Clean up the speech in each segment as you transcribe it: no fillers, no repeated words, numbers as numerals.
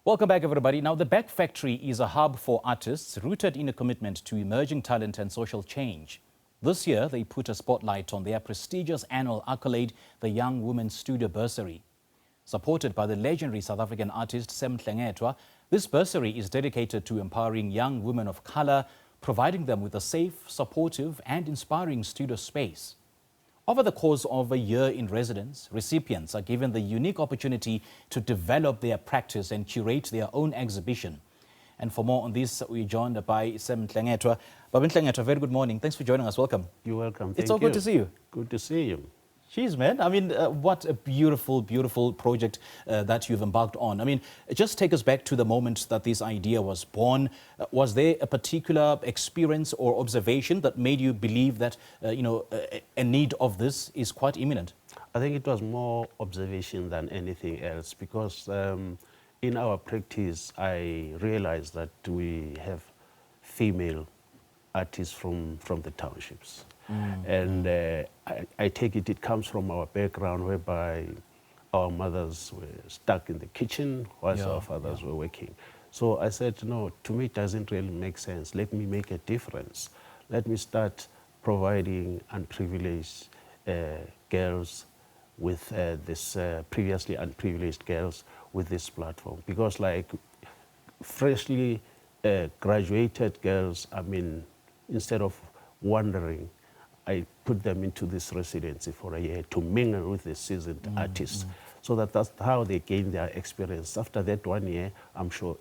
Welcome back, everybody. Now, the Back Factory is a hub for artists rooted in a commitment to emerging talent and social change. This year, they put a spotlight on their prestigious annual accolade, the Young Womxn Studio Bursary. Supported by the legendary South African artist Sam Nhlengethwa, this bursary is dedicated to empowering young women of color, providing them with a safe, supportive, and inspiring studio space. Over the course of a year in residence, recipients are given the unique opportunity to develop their practice and curate their own exhibition. And for more on this, we're joined by Sam Nhlengethwa. Baba Nhlengethwa, very good morning. Thanks for joining us. Welcome. You're welcome. Thank It's so good to see you. Good to see you. Jeez, man. I mean, what a beautiful, beautiful project that you've embarked on. I mean, just take us back to the moment that this idea was born. Was there a particular experience or observation that made you believe that, a need of this is quite imminent? I think it was more observation than anything else because in our practice, I realized that we have female artists from the townships. And I take it comes from our background whereby our mothers were stuck in the kitchen whilst our fathers were working. So I said, no, to me it doesn't really make sense. Let me make a difference. Let me start providing unprivileged girls with this previously unprivileged girls with this platform. Because like freshly graduated girls, I mean, instead of wandering, I put them into this residency for a year to mingle with the seasoned artists. So that's how they gain their experience. After that 1 year, I'm sure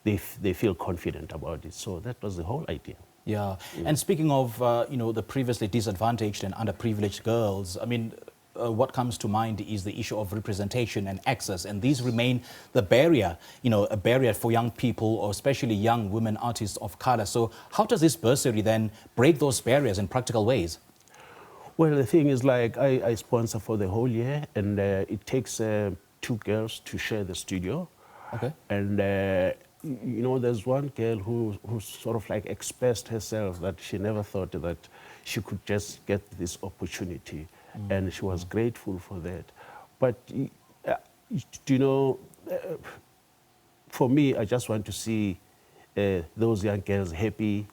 they feel confident about it. So that was the whole idea. Yeah. And speaking of, the previously disadvantaged and underprivileged girls, I mean, what comes to mind is the issue of representation and access, and these remain the barrier, a barrier for young people, or especially young women artists of color. So how does this bursary then break those barriers in practical ways? Well, the thing is, like, I sponsor for the whole year, and it takes 2 girls to share the studio. Okay. And, there's one girl who sort of like expressed herself that she never thought that she could just get this opportunity. And she was grateful for that. But, for me, I just want to see those young girls happy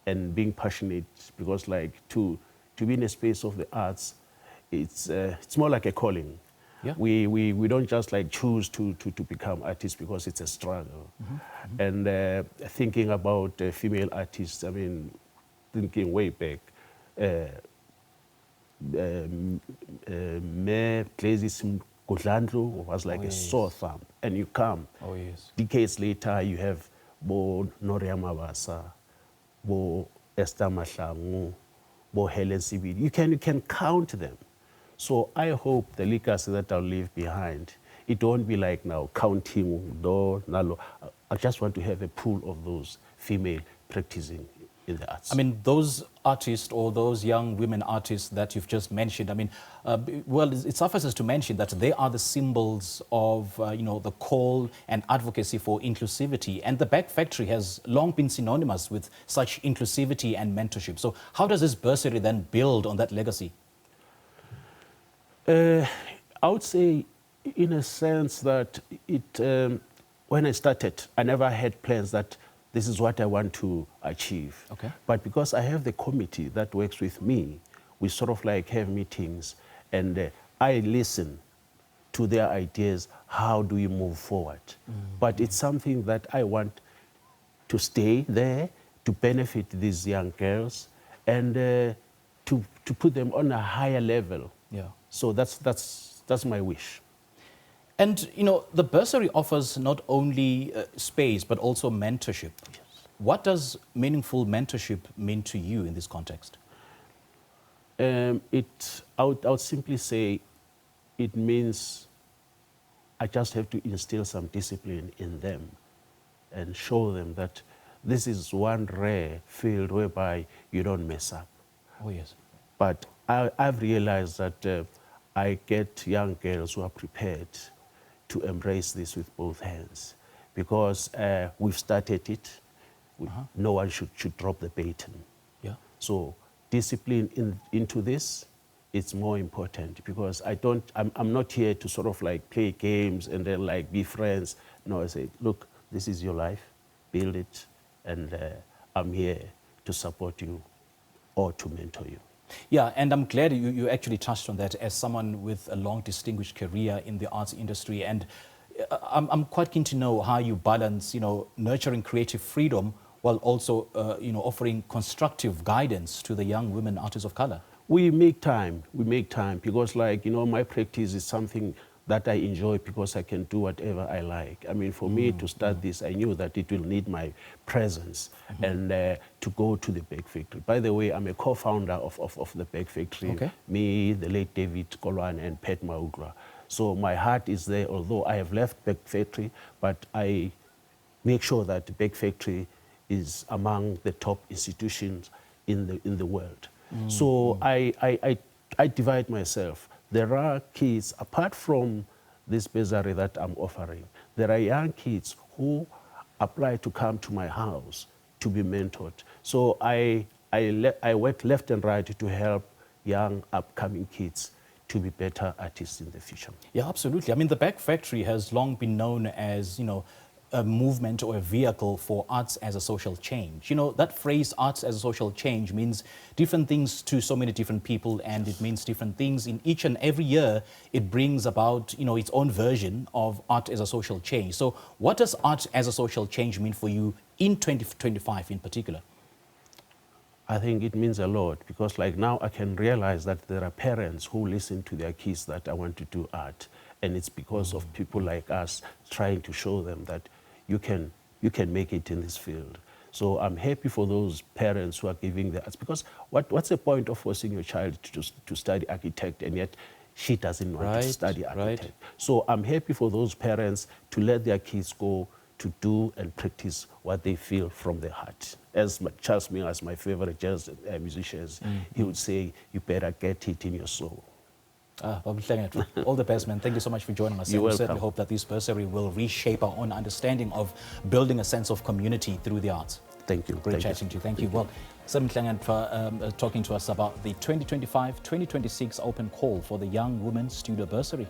and being passionate, because like to be in a space of the arts, it's more like a calling. Yeah. We don't just like choose to become artists because it's a struggle. And thinking about female artists, I mean, thinking way back, Mayor Glazis Godlandlu was like a sore thumb, and you come. Oh, yes. Decades later, you have Bo Noria Mabasa, Bo Esther Mahlangu, Bo Helen Sibidi. You can count them. So I hope the legacy that I'll leave behind, it won't be like now counting do nalo. I just want to have a pool of those female practicing in the arts. I mean, those artists or those young women artists that you've just mentioned, I mean, well, it suffices to mention that they are the symbols of, the call and advocacy for inclusivity. And the Back Factory has long been synonymous with such inclusivity and mentorship. So how does this bursary then build on that legacy? I would say, in a sense, that when I started, I never had plans that this is what I want to achieve. Okay. But because I have the committee that works with me, we sort of like have meetings, and I listen to their ideas. How do we move forward? But it's something that I want to stay there, to benefit these young girls, and to put them on a higher level. Yeah. So that's my wish. And, the bursary offers not only space, but also mentorship. Yes. What does meaningful mentorship mean to you in this context? I would simply say it means I just have to instill some discipline in them and show them that this is one rare field whereby you don't mess up. Oh, yes. But I've realized that I get young girls who are prepared to embrace this with both hands, because we've started it. No one should drop the baton. Yeah. So discipline into this, it's more important, because I'm not here to sort of like play games and then like be friends. No, I say, look, this is your life, build it, and I'm here to support you or to mentor you. Yeah, and I'm glad you actually touched on that as someone with a long distinguished career in the arts industry. And I'm quite keen to know how you balance, nurturing creative freedom while also, offering constructive guidance to the young women artists of color. We make time because my practice is something that I enjoy because I can do whatever I like. I mean, for me to start this, I knew that it will need my presence and to go to the Bake Factory. By the way, I'm a co-founder of the Bake Factory. Okay. Me, the late David Kolwan, and Pet Maudra. So my heart is there, although I have left Bake Factory, but I make sure that the Bake Factory is among the top institutions in the world. So I divide myself. There are kids, apart from this bursary that I'm offering, there are young kids who apply to come to my house to be mentored. So I work left and right to help young upcoming kids to be better artists in the future. Yeah, absolutely. I mean, the Bake Factory has long been known as, a movement or a vehicle for arts as a social change. That phrase, arts as a social change, means different things to so many different people, and it means different things. In each and every year, it brings about, its own version of art as a social change. So what does art as a social change mean for you in 2025 in particular? I think it means a lot because now I can realize that there are parents who listen to their kids that I want to do art. And it's because of people like us trying to show them that you can make it in this field. So I'm happy for those parents who are giving the arts, because what's the point of forcing your child to study architect and yet she doesn't want to study architect? Right. So I'm happy for those parents to let their kids go to do and practice what they feel from their heart. As Charles Mingus, my favorite jazz musician, he would say, you better get it in your soul. Bob Nhlengethwa, all the best, man. Thank you so much for joining us. You're welcome. We certainly hope that this bursary will reshape our own understanding of building a sense of community through the arts. Thank you. Great chatting to you. Thank you. Well, Sam Nhlengethwa talking to us about the 2025-2026 open call for the Young Womxn Studio Bursary.